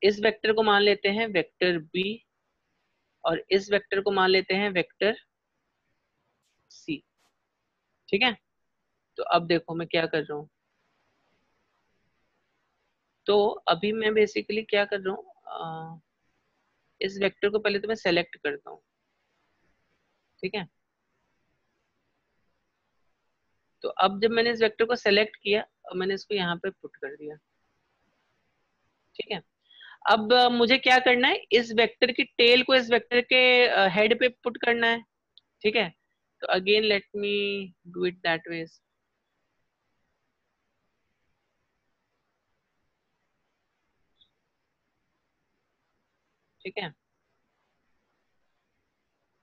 इस वेक्टर को मान लेते हैं वेक्टर बी और इस वेक्टर को मान लेते हैं वेक्टर सी। ठीक है, तो अब देखो मैं क्या कर रहा हूँ। तो अभी मैं बेसिकली क्या कर रहा हूँ, इस वेक्टर को पहले तो मैं सेलेक्ट करता हूँ। ठीक है, तो अब जब मैंने इस वेक्टर को सेलेक्ट किया और मैंने इसको यहाँ पे पुट कर दिया। ठीक है, अब मुझे क्या करना है, इस वेक्टर की टेल को इस वेक्टर के हेड पे पुट करना है। ठीक है, तो again let me do it that way. ठीक है,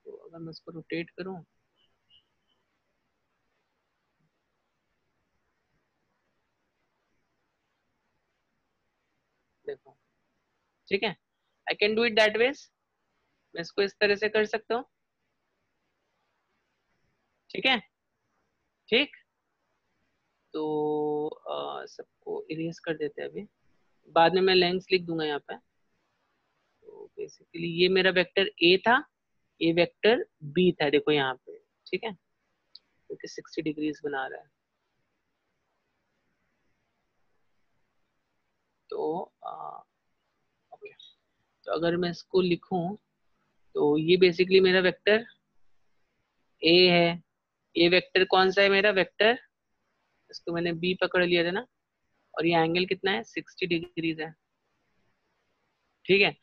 तो अगर मैं इसको रोटेट करूं, देखो। ठीक है, I can do it that ways, मैं इसको इस तरह से कर सकता हूँ। ठीक है, ठीक, तो सबको इरेज कर देते हैं अभी, बाद में मैं लेंथ लिख दूंगा यहाँ पे। तो बेसिकली ये मेरा वेक्टर ए था, ये वेक्टर बी था, देखो यहाँ पे। ठीक है, क्योंकि 60 डिग्रीज बना रहा है। तो ओके, तो अगर मैं इसको लिखूं तो ये बेसिकली मेरा वेक्टर ए है। ये वेक्टर कौन सा है, मेरा वेक्टर, इसको मैंने बी पकड़ लिया था ना, और ये एंगल कितना है, 60 डिग्रीज है। ठीक है,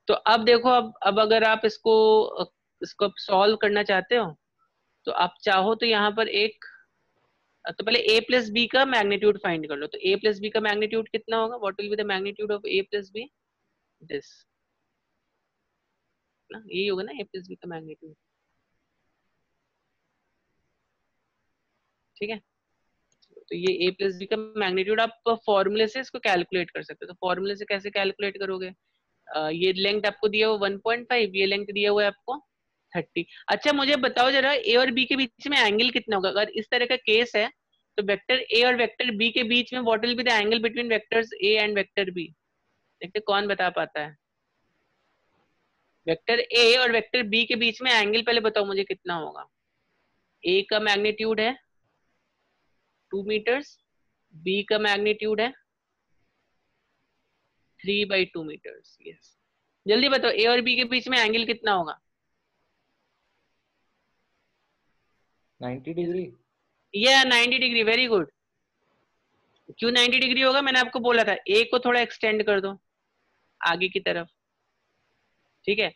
तो अब देखो, अब अगर आप इसको सॉल्व करना चाहते हो, तो आप चाहो तो यहाँ पर एक, तो पहले a प्लस बी का मैग्नीट्यूड फाइंड कर लो। तो a प्लस बी का मैग्नीट्यूड कितना होगा, what will be the magnitude of a plus B, this ना, यही होगा ना a प्लस बी का मैग्नीट्यूड। ठीक है, तो ये a प्लस बी का मैग्नीट्यूड आप फॉर्मूले से इसको कैलकुलेट कर सकते हो। तो फॉर्मूले से कैसे कैलकुलेट करोगे, ये लेंथ आपको दिया हुआ 1.5, ये लेंथ दिया हुआ है आपको 30। अच्छा मुझे बताओ जरा, ए और बी के बीच में एंगल कितना होगा, अगर इस तरह का केस है तो वेक्टर ए और वेक्टर बी के बीच में what will be the angle between vectors A and vector B, देखते कौन बता पाता है। वेक्टर ए और वेक्टर बी के बीच में एंगल पहले बताओ मुझे कितना होगा। ए का मैग्नीट्यूड है 2 मीटर्स, बी का मैग्नीट्यूड है 3/2 मीटर्स। यस, जल्दी बताओ ए और बी के बीच में एंगल कितना होगा। 90 डिग्री। ये 90 डिग्री, वेरी गुड। क्यों 90 डिग्री होगा, मैंने आपको बोला था ए को थोड़ा एक्सटेंड कर दो आगे की तरफ। ठीक है,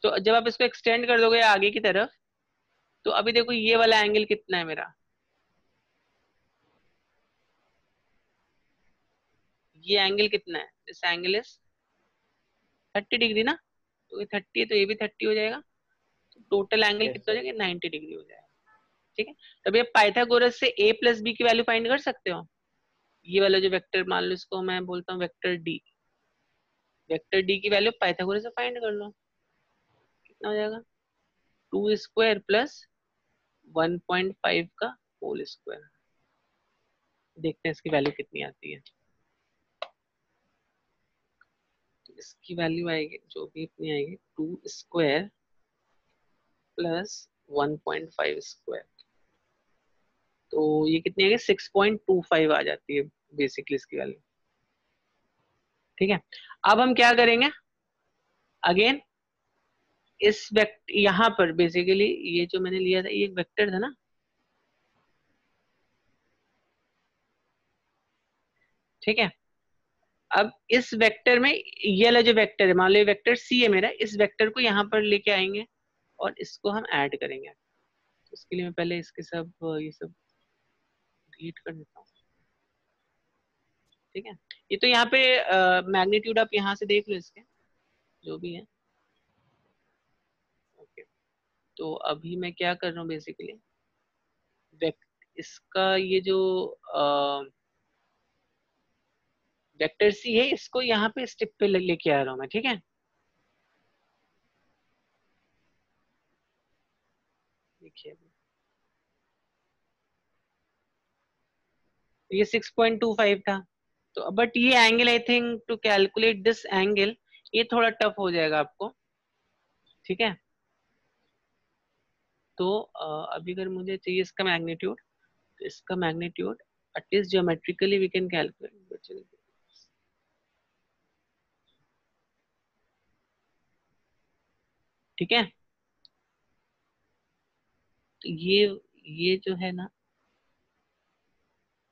तो जब आप इसको एक्सटेंड कर दोगे आगे की तरफ, तो अभी देखो ये वाला एंगल कितना है मेरा, ये एंगल कितना है, दिस एंगल इज 30 डिग्री ना, तो ये 30 है तो ये भी 30 हो जाएगा, तो टोटल एंगल यस कितना हो सर। जाएगा, 90 डिग्री हो जाएगा। ठीक है, तब ये पाइथागोरस से a प्लस बी की वैल्यू फाइंड कर सकते हो। ये वाला जो वेक्टर मान लो, इसको मैं बोलता हूँ वेक्टर डी, वेक्टर डी की वैल्यू पाइथागोरस से फाइंड कर लो, कितना हो जाएगा, 2 स्क्वायर प्लस 1.5 का होल स्क्वायर। देखते हैं इसकी वैल्यू कितनी आती है। इसकी वैल्यू आएगी जो भी इतनी आएगी, 2 स्क्वायर प्लस 1.5 स्क्वायर, तो ये कितनी आएगी, 6.25 आ जाती है बेसिकली इसकी वैल्यू। ठीक है, अब हम क्या करेंगे, अगेन इस वेक्टर यहाँ पर बेसिकली ये जो मैंने लिया था ये एक वेक्टर था ना। ठीक है, अब इस वेक्टर में ये वाला जो वेक्टर है, मान लो वेक्टर सी है मेरा, इस वेक्टर को यहाँ पर लेके आएंगे और इसको हम ऐड करेंगे। तो इसके लिए मैं पहले इसके सब ये सब डिलीट कर देता हूँ। ठीक है, ये तो यहाँ पे मैग्नीट्यूड आप यहाँ से देख लो इसके जो भी है। ओके, तो अभी मैं क्या कर रहा हूँ बेसिकली, इसका ये जो वेक्टर सी है इसको यहाँ पे स्टेप पे लेके आ रहा हूँ मैं। ठीक है, देखिए ये 6.25 था, तो बट ये angle I think to calculate this angle ये थोड़ा टफ हो जाएगा आपको, ठीक है। तो अभी अगर मुझे चाहिए इसका मैग्नीट्यूड, तो इसका magnitude at least geometrically we can calculate, ठीक है। तो ये जो है ना,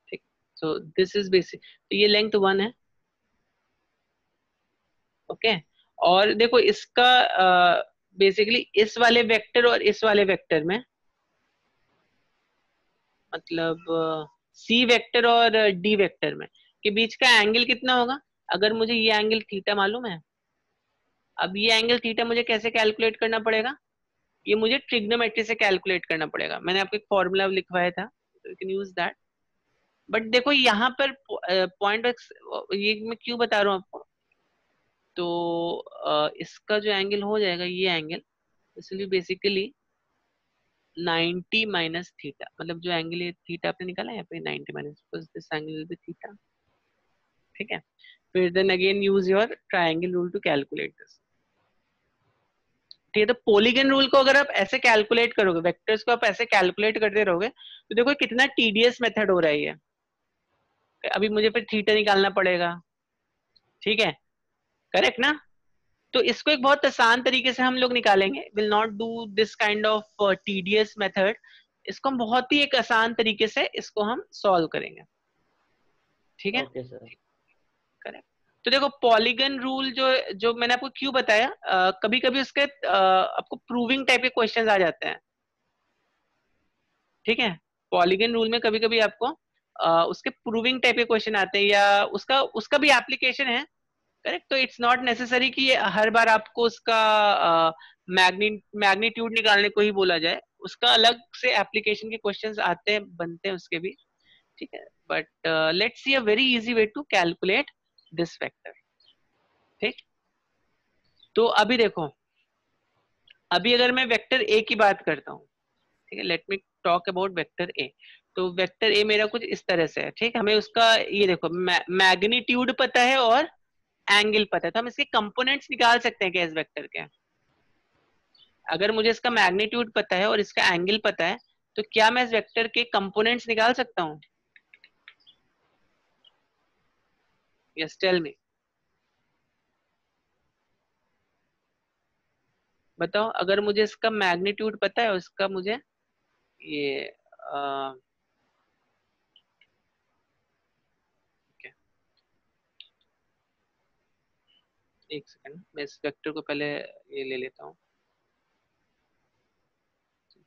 ठीक, सो दिस इज बेसिक, तो ये लेंथ 1 है, ओके। और देखो इसका बेसिकली इस वाले वेक्टर और इस वाले वेक्टर में, मतलब सी वेक्टर और डी वेक्टर में के बीच का एंगल कितना होगा। अगर मुझे ये एंगल थीटा मालूम है, अब ये एंगल थीटा मुझे कैसे कैलकुलेट करना पड़ेगा, ये मुझे ट्रिग्नोमेट्री से कैलकुलेट करना पड़ेगा। मैंने आपको एक फॉर्मूला लिखवाया था, तो you can use that. But देखो यहाँ पर पॉइंट, ये मैं क्यों बता रहा हूँ आपको, तो इसका जो एंगल हो जाएगा, ये एंगल इसलिए बेसिकली 90 माइनस थीटा, मतलब जो एंगल ये थीटा आपने निकाला है यहाँ पे 90 minus, because this angle will be theta, ठीक है। फिर then again use your triangle rule to calculate this, ठीक है। तो पॉलीगन रूल को अगर आप ऐसे कैलकुलेट करोगे, वेक्टर्स को आप ऐसे कैलकुलेट करते रहोगे, तो देखो कितना टीडियस मेथड हो रहा है ये। अभी मुझे फिर थीटा निकालना पड़ेगा, ठीक है, करेक्ट ना। तो इसको एक बहुत आसान तरीके से हम लोग निकालेंगे, will not do this kind of tedious method. इसको हम बहुत ही एक आसान तरीके से इसको हम सॉल्व करेंगे, ठीक है। Okay sir. करेक्ट। तो देखो पॉलीगन रूल जो जो मैंने आपको क्यों बताया, कभी कभी उसके आपको प्रूविंग टाइप के क्वेश्चंस आ जाते हैं, ठीक है। पॉलीगन रूल में कभी कभी आपको उसके प्रूविंग टाइप के क्वेश्चन आते हैं, या उसका उसका भी एप्लीकेशन है, करेक्ट। तो इट्स नॉट नेसेसरी कि हर बार आपको उसका मैग्नीट्यूड निकालने को ही बोला जाए, उसका अलग से एप्लीकेशन के क्वेश्चंस आते हैं, बनते हैं उसके भी, ठीक है। But let's see a very easy way to calculate this vector, ठीक। तो अभी देखो, अभी अगर मैं वेक्टर ए की बात करता हूँ, ठीक है, let me talk about vector A. तो वेक्टर ए मेरा कुछ इस तरह से है, ठीक। हमें उसका ये देखो मैग्नीट्यूड पता है और एंगल पता है, तो हम इसके कंपोनेंट्स निकाल सकते हैं क्या इस वेक्टर के। अगर मुझे इसका मैग्नीट्यूड पता है और इसका एंगल पता है, तो क्या मैं इस वेक्टर के कंपोनेंट्स निकाल सकता हूँ। यस, टेल मी, बताओ। अगर मुझे इसका मैग्नीट्यूड पता है और इसका मुझे ये क्या, एक सेकंड, मैं इस वेक्टर को पहले ये ले लेता हूँ।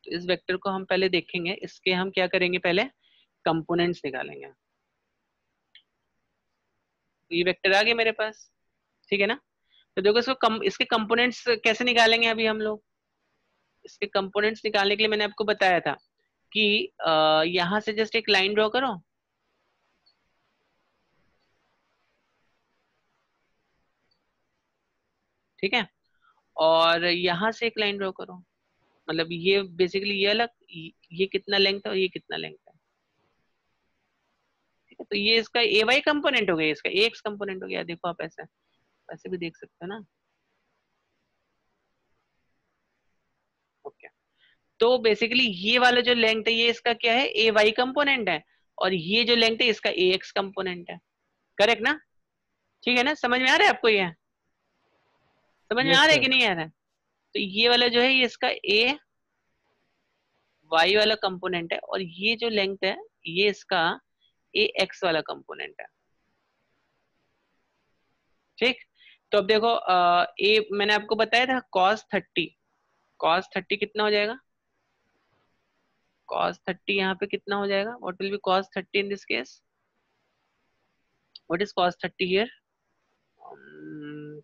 तो इस वेक्टर को हम पहले देखेंगे, इसके हम क्या करेंगे, पहले कंपोनेंट्स निकालेंगे। तो ये वेक्टर आ गया मेरे पास, ठीक है ना। तो देखो इसको इसके कंपोनेंट्स कैसे निकालेंगे अभी हम लोग। इसके कंपोनेंट्स निकालने के लिए मैंने आपको बताया था कि यहाँ से जस्ट एक लाइन ड्रॉ करो, ठीक है। और यहाँ से एक लाइन ड्रॉ करो, मतलब ये बेसिकली ये अलग, ये कितना लेंथ है और ये कितना लेंथ है, ठीक है। तो ये इसका ए वाई कंपोनेंट हो गया, इसका ए एक्स कंपोनेंट हो गया। देखो आप ऐसे ऐसे भी देख सकते हो ना, ओके। तो बेसिकली ये वाला जो लेंथ है, ये इसका क्या है, ए वाई कंपोनेंट है, और ये जो लेंथ है इसका ए एक्स कंपोनेंट है, करेक्ट ना। ठीक है ना, समझ में आ रहा है आपको, ये समझ में आ यस रहा है कि सर। नहीं आ रहा है। तो ये वाला जो है ये इसका ए वाई वाला कंपोनेंट है, और ये जो लेंथ है ये इसका ए एक्स वाला कंपोनेंट है, ठीक। तो अब देखो ए मैंने आपको बताया था cos 30, cos 30 कितना हो जाएगा, cos 30 यहाँ पे कितना हो जाएगा, what will be cos 30 in this case, what is cos 30 here,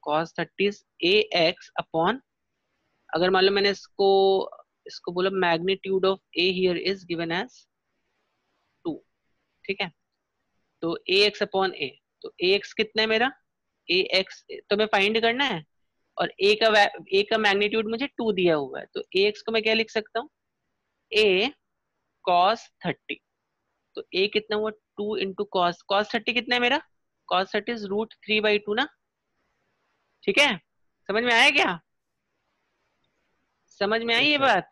cos 30 is A X upon, अगर मान लो मैंने इसको इसको बोला magnitude of A here is given as 2, ठीक है। तो ए एक्स अपॉन ए, तो ए एक्स कितना है मेरा, ए एक्स तो मैं फाइंड करना है, और ए का मैग्नीट्यूड मुझे 2 दिया हुआ है, तो ए एक्स को मैं क्या लिख सकता हूँ, ए cos 30। तो ए कितना हुआ, 2 इंटू कॉस 30 कितना है मेरा, cos 30 इज √3/2 ना, ठीक है, समझ में आया क्या? समझ में आई यस ये सर। बात?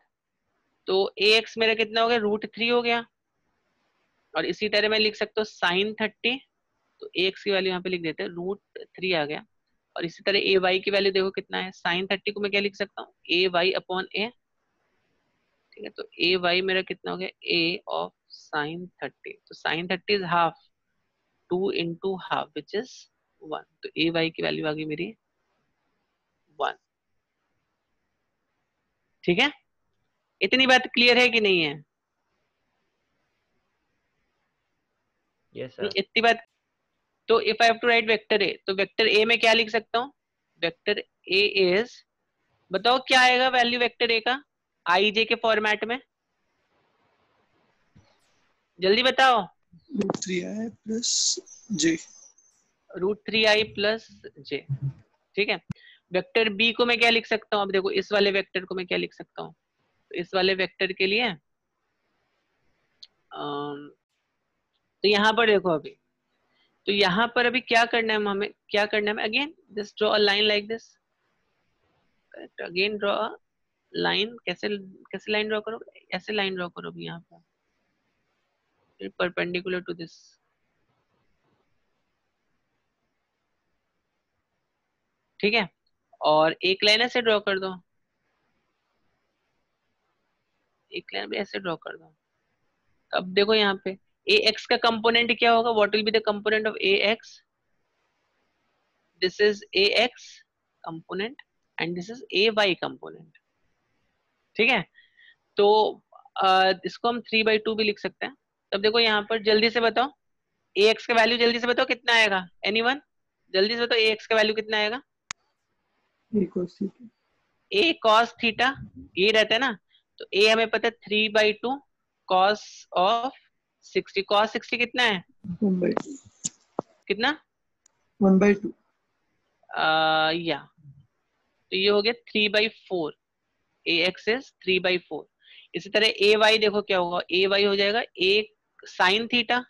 तो ax मेरा कितना हो गया, √3 हो गया। और इसी तरह मैं लिख सकता हूँ sin 30, तो ax की वैल्यू यहाँ पे लिख देते हैं, √3 आ गया। और इसी तरह ए वाई की वैल्यू देखो कितना है, sin 30 को मैं क्या लिख सकता हूँ, ए वाई अपॉन ए। ठीक है, तो ए वाई मेरा कितना हो गया, ए ऑफ sin 30, तो sin 30 is half, 2 × ½ which is 1, तो ए वाई की वैल्यू आ गई मेरी 1। ठीक है, इतनी बात क्लियर है कि नहीं है? Yes sir. इतनी बात। तो if I have to write vector A, तो वेक्टर ए में क्या लिख सकता हूँ, वेक्टर ए इज, बताओ क्या आएगा वैल्यू वेक्टर ए का आई जे के फॉर्मेट में, जल्दी बताओ। √3i plus j। √3i+j। ठीक है, वेक्टर बी को मैं क्या लिख सकता हूँ, अब देखो इस वाले वेक्टर को मैं क्या लिख सकता हूँ, तो इस वाले वेक्टर के लिए तो यहाँ पर देखो अभी, तो यहाँ पर अभी क्या करना है, हमें क्या करना है, again just draw a line like this, correct, again draw a line. कैसे कैसे लाइन ड्रॉ करोगे, ऐसे लाइन ड्रॉ करो अभी यहाँ पर, परपेंडिकुलर टू दिस। ठीक है, और एक लाइन ऐसे ड्रॉ कर दो, एक लाइन भी ऐसे ड्रॉ कर दो। अब देखो यहाँ पे ए एक्स का कंपोनेंट क्या होगा, what will be the component of A X, this is A X component and this is A Y component. ठीक है, तो इसको हम 3/2 भी लिख सकते हैं। तब देखो यहाँ पर जल्दी से बताओ ए एक्स का वैल्यू, जल्दी से बताओ कितना आएगा, एनीवन जल्दी से बताओ ए एक्स का वैल्यू कितना आएगा, ए कॉस थीटा, ये रहता है ना, तो ए हमें पता है 3/2 कॉस ऑफ 60, कॉस 60 कितना है, 1/2। कितना 1/2। या, तो ये हो गया 3/4, ए एक्स इज 3/4। इसी तरह ए वाई देखो क्या होगा, ए वाई हो जाएगा ए साइन थीटा।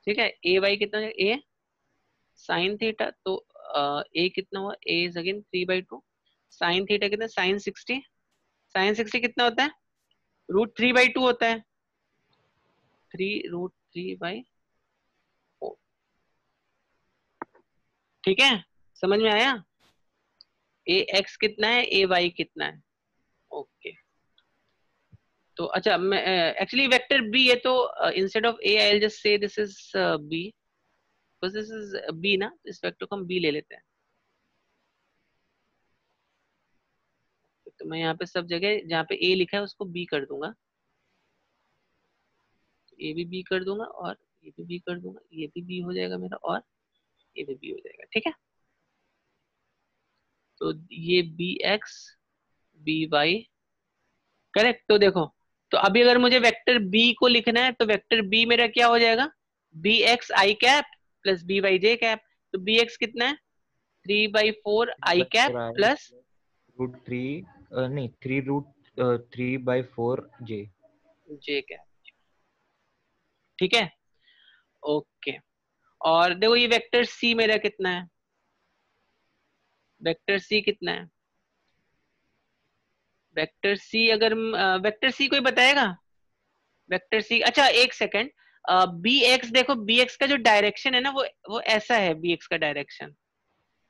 ठीक है, ए वाई कितना हो जाएगा, ए साइन थीटा, तो ए कितना हुआ, ए इज अगेन 3/2, साइन थीटा कितना, साइन 60, साइन 60 कितना होता है, √3/2 होता है, 3√3/4। ठीक है, समझ में आया, ए एक्स कितना है, ए वाई कितना है। ओके, तो अच्छा मैं एक्चुअली वेक्टर बी है, तो instead of A I will just say this is B, बस दिस इज बी ना, इस वेक्टर को हम बी ले लेते हैं। तो मैं यहाँ पे सब जगह जहाँ पे ए लिखा है उसको बी कर दूंगा, ए भी बी कर दूंगा, और ये भी बी कर दूंगा, ये भी बी हो जाएगा मेरा, और ये भी बी हो जाएगा। ठीक है, तो ये B X B Y, correct. तो देखो, तो अभी अगर मुझे वेक्टर बी को लिखना है, तो वेक्टर बी मेरा क्या हो जाएगा, बी एक्स आई कैप प्लस बी वाई जे कैप। तो बी एक्स कितना है, 3/4 आई कैप 3/4 i प्लस √3, नहीं 3/4 j। जे कैप। ठीक है, ओके। और देखो ये वेक्टर सी मेरा कितना है, वेक्टर सी कितना है, वेक्टर सी अगर वेक्टर सी कोई बताएगा, वेक्टर सी, अच्छा एक सेकेंड, बी एक्स देखो, बी एक्स का जो डायरेक्शन है ना, वो ऐसा है बी एक्स का डायरेक्शन।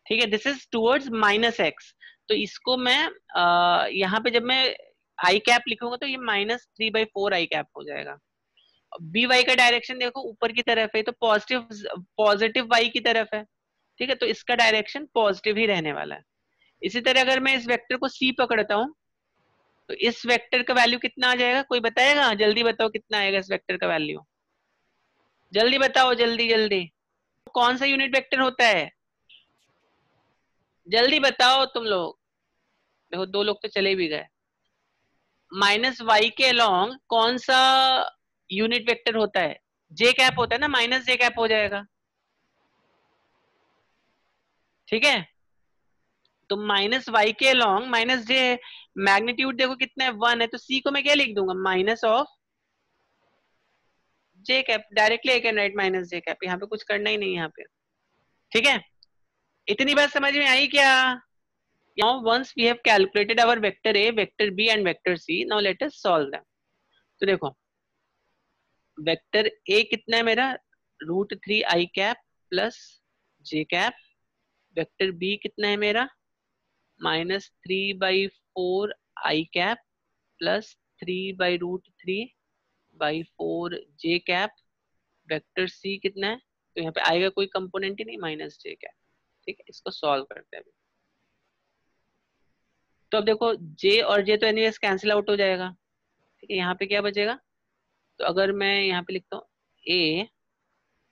ठीक है, दिस इज टूवर्ड्स -x, तो इसको मैं यहाँ पे जब मैं आई कैप लिखूंगा तो ये -3/4 आई कैप हो जाएगा। बी वाई का डायरेक्शन देखो ऊपर की तरफ है, तो पॉजिटिव पॉजिटिव वाई की तरफ है। ठीक है, तो इसका डायरेक्शन पॉजिटिव ही रहने वाला है। इसी तरह अगर मैं इस वेक्टर को सी पकड़ता हूँ, तो इस वेक्टर का वैल्यू कितना आ जाएगा, कोई बताएगा, जल्दी बताओ कितना आएगा इस वेक्टर का वैल्यू, जल्दी बताओ, जल्दी जल्दी, कौन सा यूनिट वेक्टर होता है, जल्दी बताओ तुम लोग। देखो दो लोग तो चले भी गए। -y के अलोंग कौन सा यूनिट वेक्टर होता है, जे कैप होता है ना, -j कैप हो जाएगा। ठीक है, तो -y के अलोंग -j है, मैग्नीट्यूड देखो कितना है, 1 है, तो c को मैं क्या लिख दूंगा, -j cap, directly I can write -j cap, यहाँ पे कुछ करना ही नहीं यहाँ पे। ठीक है, इतनी बात समझ में आई क्या? Now once we have calculated our vector A, vector B and vector C, now let us solve them. तो देखो वेक्टर A कितना है मेरा, √3i plus j cap. Vector B कितना है मेरा, -3/4i plus 3/√3/4 j cap. Vector C कितना है, तो यहाँ पे आएगा कोई कंपोनेंट ही नहीं, -j कैप। ठीक है, इसको सॉल्व करते हैं अभी। तो अब देखो j और j तो एनीवेज कैंसिल आउट हो जाएगा। ठीक है, यहाँ पे क्या बचेगा, तो अगर मैं यहाँ पे लिखता हूँ a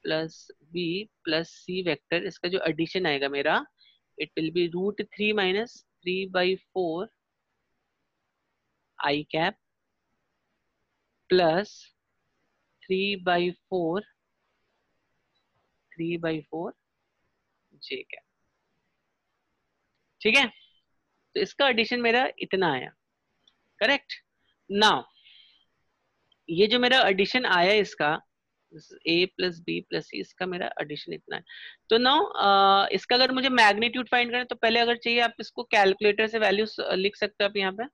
plus b plus c vector, इसका जो एडिशन आएगा मेरा, it will be √3 minus 3/4 i cap plus 3/4 j cap. ठीक है, तो इसका एडिशन मेरा इतना आया, करेक्ट। नाउ ये जो मेरा एडिशन आया इसका, a प्लस बी प्लस सी, इसका मेरा एडिशन इतना है। तो नाउ इसका अगर मुझे मैग्नीट्यूड फाइंड करना, तो पहले अगर चाहिए आप इसको कैलकुलेटर से वैल्यू लिख सकते हो आप यहाँ पे,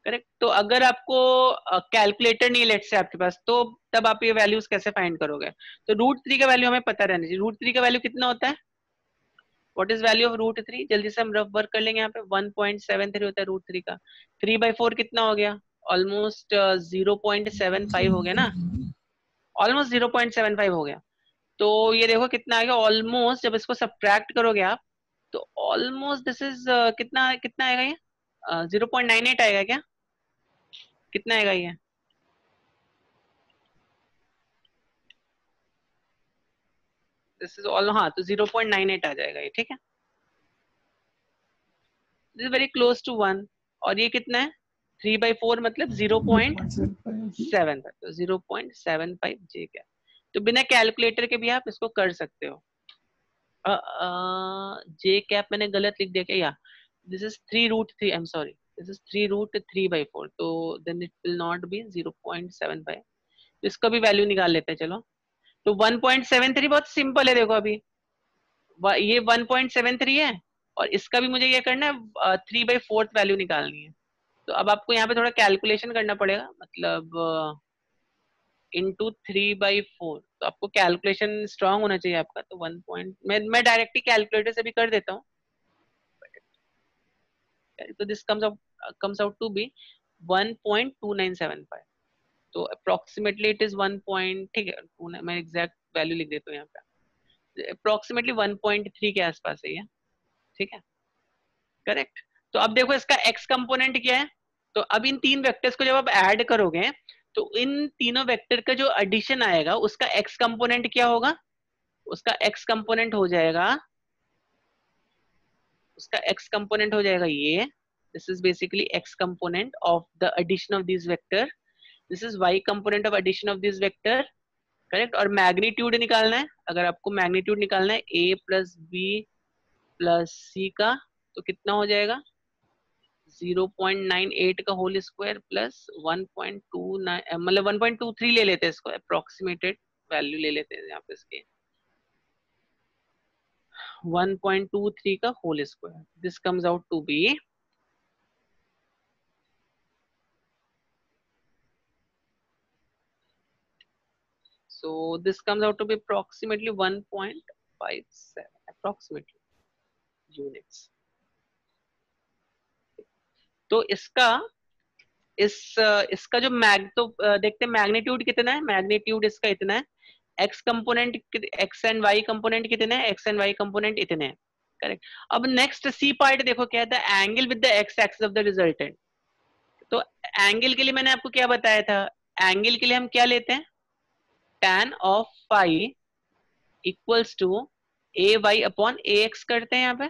करेक्ट। तो अगर आपको कैलकुलेटर नहीं लेट से आपके पास, तो तब आप ये वैल्यूज कैसे फाइंड करोगे? तो √3 का वैल्यू हमें पता रहना चाहिए। √3 का वैल्यू कितना होता है, व्हाट इज वैल्यू ऑफ √3? जल्दी से हम रफ वर्क कर लेंगे। यहाँ पे 1.73 होता है √3 का। 3/4 कितना हो गया, ऑलमोस्ट 0.75 हो गया ना, ऑलमोस्ट 0.75 हो गया। तो ये देखो कितना आएगा, ऑलमोस्ट जब इसको सब्ट्रैक्ट करोगे आप, तो ऑलमोस्ट दिस इज कितना कितना आएगा ये, 0.98 आएगा क्या, कितना आएगा ये? दिस इज ऑल, हाँ, तो 0.98 आ जाएगा ये। ठीक है, this is very close to 1। और ये कितना है, 3/4 मतलब 0.75, तो 0.75 j क्या। तो बिना कैलकुलेटर के भी आप इसको कर सकते हो। j कैप मैंने गलत लिख दिया क्या, या this is 3√3, I am sorry, this is 3√3/4, तो then it will not be 0.75। तो इसका भी वैल्यू निकाल लेते हैं, चलो। तो 1.73 बहुत सिंपल है, देखो अभी ये 1.73 है, और इसका भी मुझे ये करना है 3/4 वैल्यू निकालनी है। तो अब आपको यहाँ पे थोड़ा कैलकुलेशन करना पड़ेगा, मतलब इंटू 3/4, तो आपको कैलकुलेशन स्ट्रांग होना चाहिए आपका। तो 1 पॉइंट मैं डायरेक्टली कैलकुलेटर से भी कर देता हूँ। तो this comes out to be 1.2975। तो अप्रोक्सीमेटली इट इज 1 पॉइंट, ठीक है, मैं एग्जैक्ट वैल्यू लिख देता हूँ यहाँ पे, अप्रोक्सीमेटली 1.3 के आसपास है ये। ठीक है, करेक्ट। तो अब देखो इसका x कंपोनेंट क्या है। तो अब इन तीन वेक्टर्स को जब आप ऐड करोगे, तो इन तीनों वेक्टर का जो एडिशन आएगा, उसका x कंपोनेंट क्या होगा, उसका x कंपोनेंट हो जाएगा, उसका x कंपोनेंट हो जाएगा ये, this is basically x component of the addition of this vector, this is y component of addition of this vector, correct. और मैग्नीट्यूड निकालना है, अगर आपको मैग्नीट्यूड निकालना है a plus B plus C का, तो कितना हो जाएगा, 0.98 का होल स्क्वायर प्लस 1.29, मतलब 1.23 ले लेते हैं इसको, अप्रोक्सीमेटेड वैल्यू ले लेते हैं यहाँ पे इसके, 1.23 का whole square. This comes out to be so this comes out to be approximately 1.57 approximately units। तो इसका जो देखते हैं मैग्नीट्यूड कितना है, मैग्नीट्यूड इसका इतना है, X component, X and Y component कितने हैं, एक्स एंड वाई कंपोनेंट इतने हैं, करेक्ट। अब नेक्स्ट सी पार्ट देखो क्या था, angle with the x axis of the resultant. तो एंगल के लिए मैंने आपको क्या बताया था, एंगल के लिए हम क्या लेते हैं, tan of phi equals to A Y upon A X करते हैं यहाँ पे।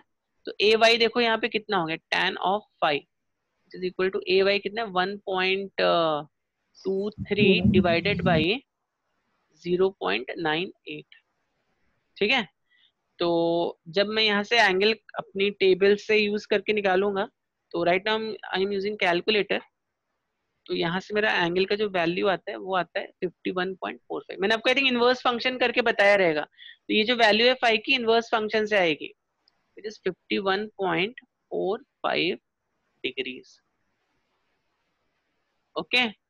तो ए वाई देखो यहाँ पे कितना हो गया, tan of phi is equal to A Y कितना, 1.23 डिवाइडेड बाई 0.98। ठीक है, तो जब मैं यहाँ से एंगल अपनी टेबल से यूज करके निकालूंगा, तो right now I am using calculator, तो यहाँ से मेरा एंगल का जो वैल्यू आता है वो आता है 51.45। मैंने आपको आई थिंक इनवर्स फंक्शन करके बताया रहेगा। तो ये जो वैल्यू है फाई की, इनवर्स फंक्शन से आएगी। It is 51.45 degrees. ओके